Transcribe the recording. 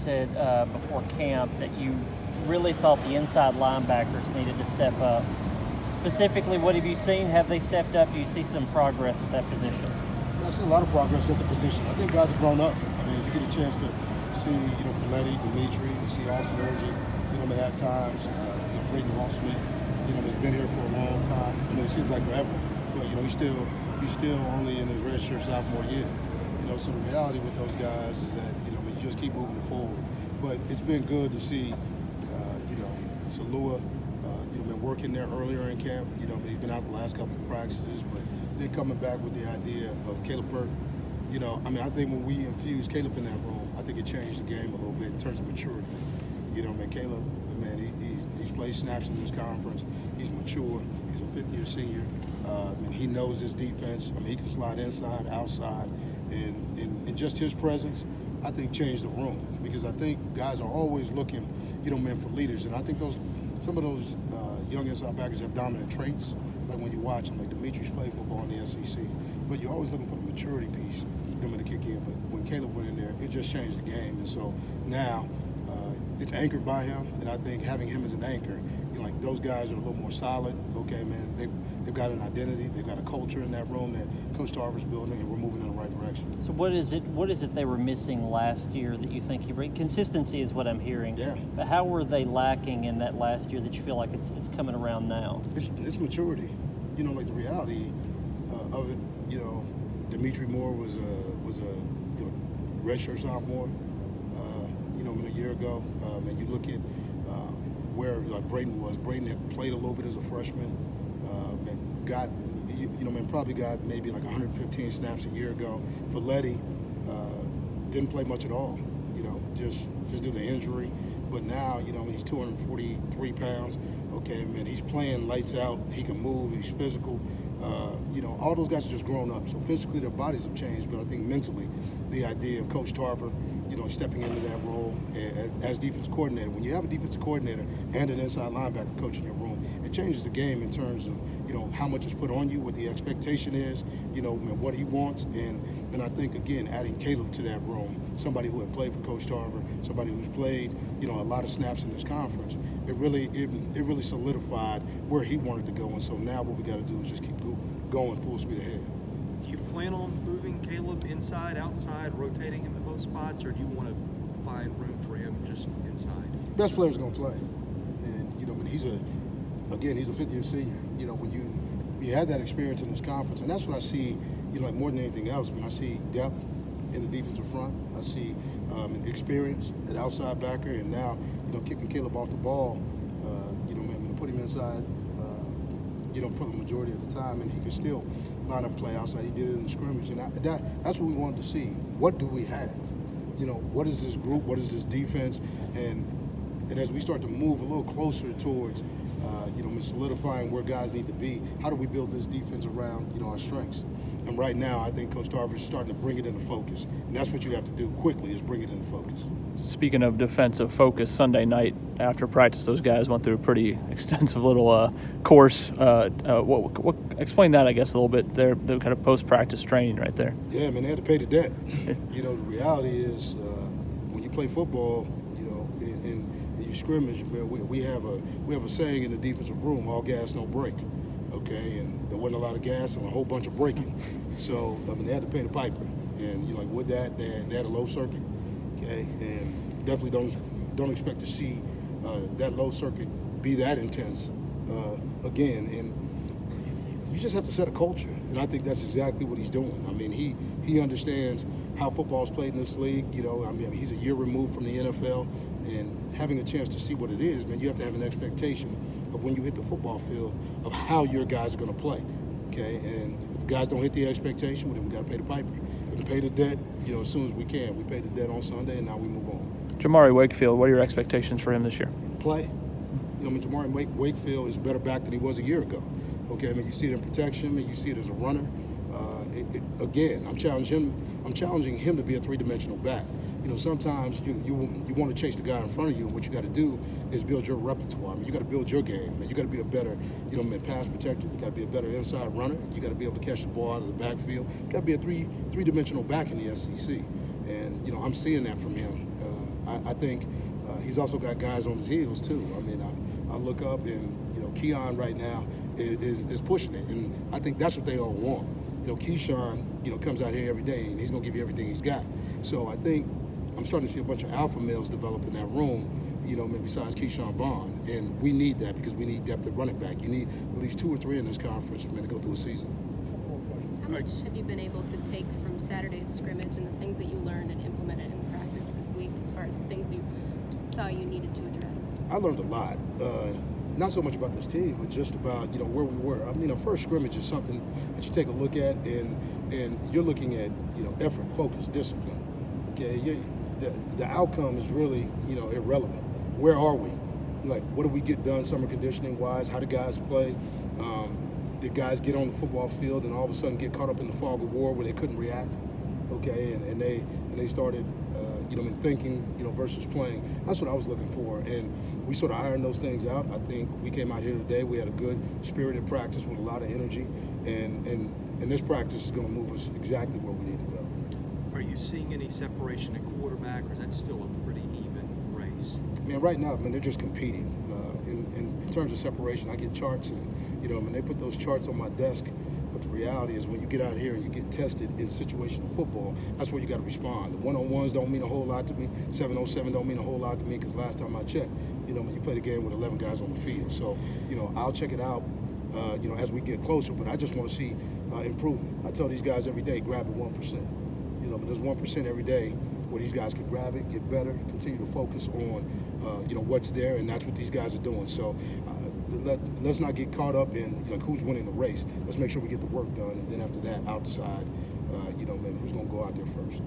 said before camp that you really thought the inside linebackers needed to step up. Specifically, what have you seen? Have they stepped up? Do you see some progress at that position? I see a lot of progress at the position. I think guys have grown up. I mean, you get a chance to see, Filetti, Dimitri, you see Austin Orgy, at times, Brayton Ross-Smith, has been here for a long time. I mean, it seems like forever, but, he's still only in his redshirt sophomore year. So the reality with those guys is that, you just keep moving forward. But it's been good to see, Salua, been working there earlier in camp. He's been out the last couple of practices, but then coming back with the idea of Caleb Burke. I think when we infused Caleb in that room, I think it changed the game a little bit in terms of maturity. Caleb, he's played snaps in this conference. He's mature. He's a fifth-year senior. He knows his defense. He can slide inside, outside, and just his presence, I think, changed the room, because I think guys are always looking, for leaders, and I think some of those young inside backers have dominant traits. Like when you watch them, like Dimitri's played football in the SEC, but you're always looking for the maturity piece, to kick in. But when Caleb went in there, it just changed the game, and so now it's anchored by him, and I think having him as an anchor, those guys are a little more solid. Okay, man, they've got an identity, they've got a culture in that room that Coach Tarver's building, and we're moving in the right direction. So what is it they were missing last year that you think he brings? Consistency is what I'm hearing. Yeah. But how were they lacking in that last year that you feel like it's coming around now? It's maturity. The reality of it. Dimitri Moore was a redshirt sophomore. A year ago, and you look at where Brayton was. Brayton had played a little bit as a freshman, and got, probably got maybe like 115 snaps a year ago. Filetti didn't play much at all, just due to injury. But now, he's 243 pounds. Okay, man, he's playing lights out. He can move. He's physical. All those guys are just grown up. So physically, their bodies have changed, but I think mentally, the idea of Coach Tarver, stepping into that role as defense coordinator. When you have a defensive coordinator and an inside linebacker coach in your room, it changes the game in terms of, how much is put on you, what the expectation is, what he wants. And I think, again, adding Caleb to that room, somebody who had played for Coach Tarver, somebody who's played, a lot of snaps in this conference, it really solidified where he wanted to go. And so now what we got to do is just keep going full speed ahead. Do you plan on moving Caleb inside, outside, rotating him at both spots, or do you want to find room for him just inside? Best player's going to play. And, he's a fifth-year senior. When you had that experience in this conference, and that's what I see, more than anything else, when I see depth in the defensive front, I see experience at outside backer, and now, kicking Caleb off the ball, put him inside, for the majority of the time, and he can still line up and play outside. He did it in the scrimmage, and that's what we wanted to see. What do we have? What is this group? What is this defense? And as we start to move a little closer towards, solidifying where guys need to be, how do we build this defense around, our strengths? And right now, I think Coach Tarver is starting to bring it into focus, and that's what you have to do quickly, is bring it into focus. Speaking of defensive focus, Sunday night after practice, those guys went through a pretty extensive little course. Explain that, I guess, a little bit. Their kind of post-practice training right there. Yeah, man, they had to pay the debt. The reality is, when you play football, and you scrimmage, man, we have a saying in the defensive room: all gas, no brake. Okay, and there wasn't a lot of gas and a whole bunch of braking. So, they had to pay the piper. And, with that, they had a low circuit. Okay, and definitely don't expect to see that low circuit be that intense again. And you just have to set a culture, and I think that's exactly what he's doing. He understands how football is played in this league. He's a year removed from the NFL, and having a chance to see what it is, man, you have to have an expectation of when you hit the football field of how your guys are going to play. Okay, and if the guys don't hit the expectation, well, then we got to pay the piper. We pay the debt, as soon as we can. We paid the debt on Sunday, and now we move on. Jamari Wakefield, what are your expectations for him this year? Play. Jamari Wakefield is better back than he was a year ago. Okay, you see it in protection, you see it as a runner. Again, I'm challenging him to be a three-dimensional back. Sometimes you want to chase the guy in front of you, and what you got to do is build your repertoire. You got to build your game, man. You got to be a better, pass protector. You got to be a better inside runner. You got to be able to catch the ball out of the backfield. You got to be a three-dimensional back in the SEC, and I'm seeing that from him. I think he's also got guys on his heels too. I mean, I look up and Keon right now is pushing it, and I think that's what they all want. Keyshawn comes out here every day and he's gonna give you everything he's got. So I think I'm starting to see a bunch of alpha males develop in that room. Maybe besides Keyshawn Vaughn, and we need that because we need depth at running back. You need at least 2 or 3 in this conference to go through a season. How much have you been able to take from Saturday's scrimmage and the things that you learned and implemented in practice this week, as far as things you saw you needed to address? I learned a lot. Not so much about this team, but just about where we were. I mean, a first scrimmage is something that you take a look at, and you're looking at effort, focus, discipline. Okay, the outcome is really irrelevant. Where are we? Like, what do we get done summer conditioning wise? How do guys play? Did guys get on the football field and all of a sudden get caught up in the fog of war where they couldn't react? Okay, and they started in thinking versus playing. That's what I was looking for, and we sort of ironed those things out. I think we came out here today. We had a good spirited practice with a lot of energy, and this practice is going to move us exactly where we need to go. Are you seeing any separation at quarterback, or is that still a pretty even race? Man, right now, they're just competing. In terms of separation, I get charts, and they put those charts on my desk. But the reality is, when you get out here and you get tested in situational football, that's where you got to respond. The one-on-ones don't mean a whole lot to me. 7-on-7 don't mean a whole lot to me because last time I checked, when you play the game with 11 guys on the field. So, I'll check it out, as we get closer. But I just want to see improvement. I tell these guys every day, grab the 1%. There's 1% every day where these guys can grab it, get better, continue to focus on, what's there, and that's what these guys are doing. So let's not get caught up in who's winning the race. Let's make sure we get the work done, and then after that, outside, who's going to go out there first.